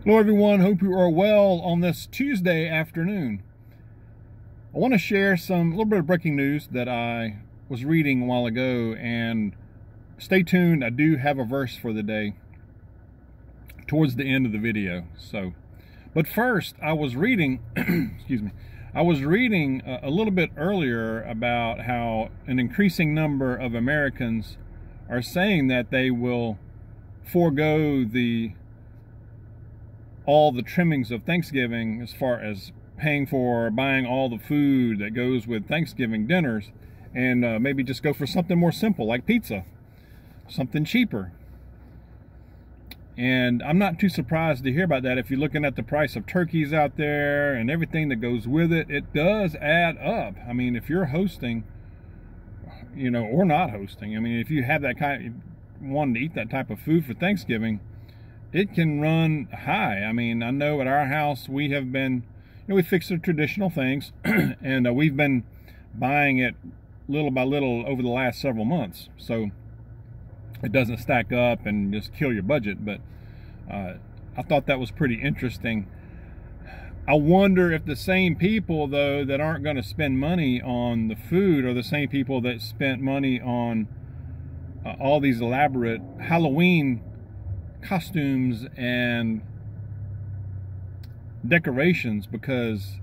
Hello everyone, hope you are well on this Tuesday afternoon. I want to share a little bit of breaking news that I was reading a while ago, and stay tuned, I do have a verse for the day towards the end of the video. But first, I was reading, excuse me, I was reading a little bit earlier about how an increasing number of Americans are saying that they will forego all the trimmings of Thanksgiving, as far as paying for buying all the food that goes with Thanksgiving dinners, and maybe just go for something more simple like pizza, something cheaper. And I'm not too surprised to hear about that. If you're looking at the price of turkeys out there and everything that goes with it, it does add up. I mean, if you're hosting, or not hosting, I mean, if you have that wanting to eat that type of food for Thanksgiving, it can run high. I mean, I know at our house we have been, we fix the traditional things, and we've been buying it little by little over the last several months, so it doesn't stack up and just kill your budget. But I thought that was pretty interesting. I wonder if the same people, though, that aren't going to spend money on the food are the same people that spent money on all these elaborate Halloween costumes and decorations, because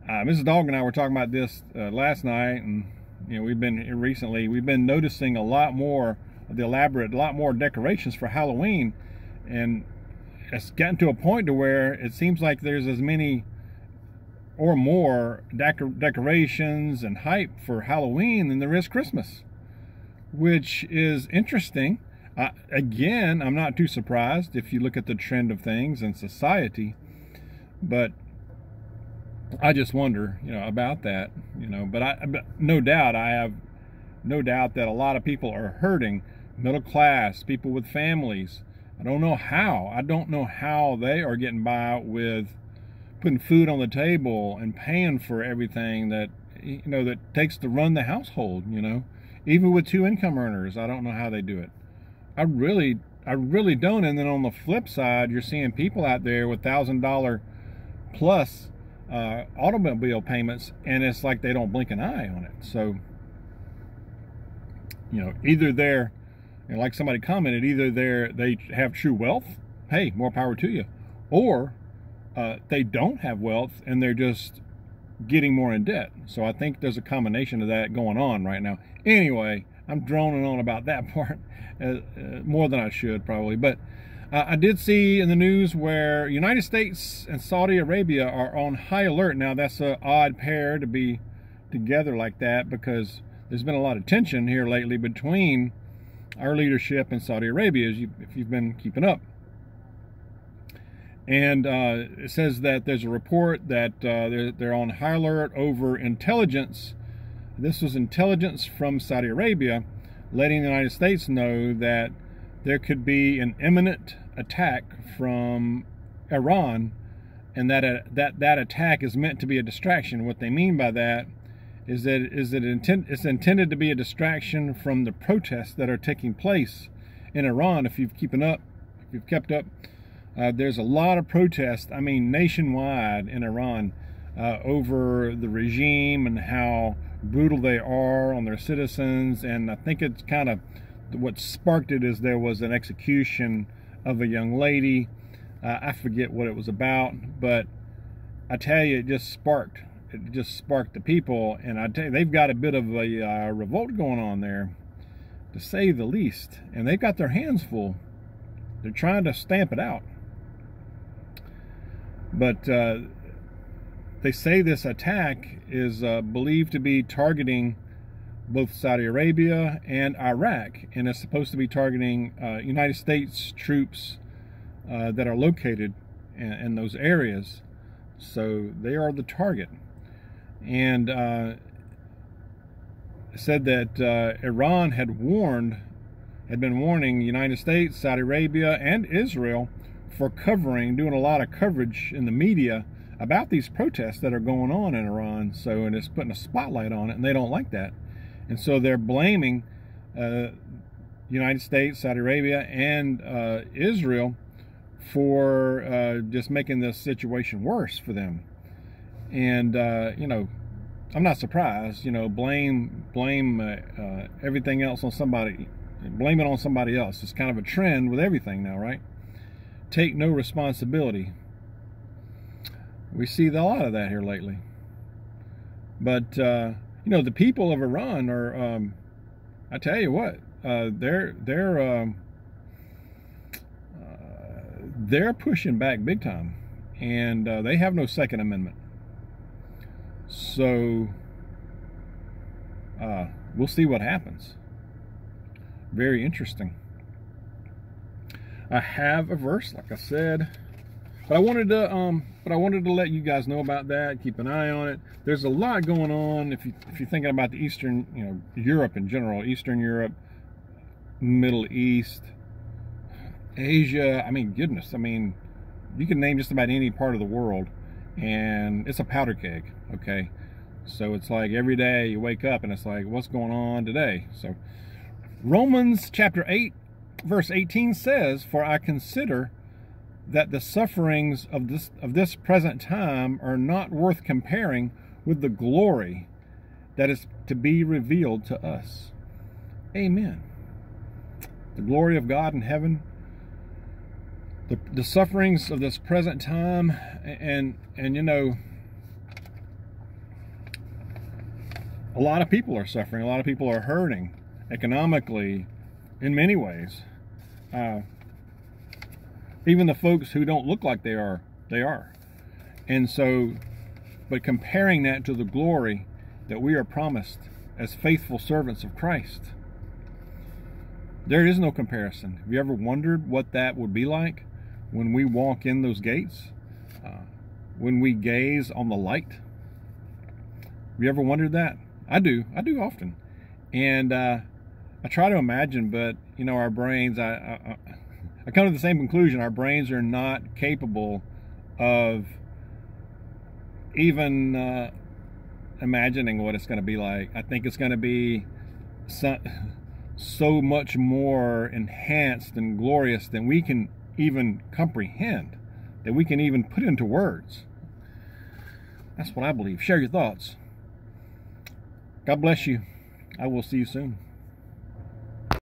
Mrs. Dog and I were talking about this last night, and we've been noticing a lot more of the elaborate, a lot more decorations for Halloween, and it's gotten to a point to where it seems like there's as many or more decorations and hype for Halloween than there is Christmas, which is interesting. Again, I'm not too surprised if you look at the trend of things in society, but I just wonder, about that, but no doubt, I have no doubt that a lot of people are hurting, middle class, people with families. I don't know how they are getting by with putting food on the table and paying for everything that, that takes to run the household, even with two income earners. I don't know how they do it. I really don't. And then on the flip side, you're seeing people out there with $1,000 plus automobile payments, and it's like they don't blink an eye on it. So, either they're, like somebody commented, either they have true wealth, hey, more power to you, or they don't have wealth and they're just getting more in debt. So I think there's a combination of that going on right now. Anyway, I'm droning on about that part more than I should probably, but I did see in the news where United States and Saudi Arabia are on high alert. Now, that's an odd pair to be together like that, because there's been a lot of tension here lately between our leadership and Saudi Arabia, if you've been keeping up. And it says that there's a report that they're on high alert over intelligence. This was intelligence from Saudi Arabia letting the United States know that there could be an imminent attack from Iran, and that attack is meant to be a distraction. What they mean by that is that it's intended to be a distraction from the protests that are taking place in Iran. If you've kept up, there's a lot of protests, I mean nationwide in Iran, over the regime and how brutal they are on their citizens. And I think it's kind of what sparked it is there was an execution of a young lady. I forget what it was about, but I tell you, it just sparked the people. And I tell you, they've got a bit of a revolt going on there, to say the least, and they've got their hands full. They're trying to stamp it out. But they say this attack is believed to be targeting both Saudi Arabia and Iraq, and it's supposed to be targeting United States troops that are located in those areas. So they are the target. And said that Iran had been warning United States, Saudi Arabia, and Israel for doing a lot of coverage in the media about these protests that are going on in Iran. So, and it's putting a spotlight on it, and they don't like that. And so they're blaming United States, Saudi Arabia, and Israel for just making this situation worse for them. And you know, I'm not surprised. You know, blame everything else on somebody. Blame it on somebody else. It's kind of a trend with everything now, right? Take no responsibility. We see a lot of that here lately. But you know, the people of Iran are, I tell you what, they're pushing back big time, and they have no Second Amendment. So we'll see what happens. Very interesting. I have a verse, like I said, but I wanted to let you guys know about that. Keep an eye on it. There's a lot going on if you're thinking about the Eastern, you know, Europe in general, Eastern Europe, Middle East, Asia. I mean, goodness, I mean, you can name just about any part of the world, and it's a powder keg. Okay, so it's like every day you wake up and it's like, what's going on today? So Romans chapter 8 verse 18 says, "For I consider that the sufferings of this present time are not worth comparing with the glory that is to be revealed to us." Amen. The glory of God in heaven, the sufferings of this present time, and you know, a lot of people are suffering. A lot of people are hurting economically in many ways. Even the folks who don't look like they are. And so, but comparing that to the glory that we are promised as faithful servants of Christ, there is no comparison. Have you ever wondered what that would be like when we walk in those gates? When we gaze on the light? Have you ever wondered that? I do often. And I try to imagine, but you know, our brains, I come to the same conclusion. Our brains are not capable of even imagining what it's going to be like. I think it's going to be so much more enhanced and glorious than we can even comprehend, that we can even put into words. That's what I believe. Share your thoughts. God bless you. I will see you soon.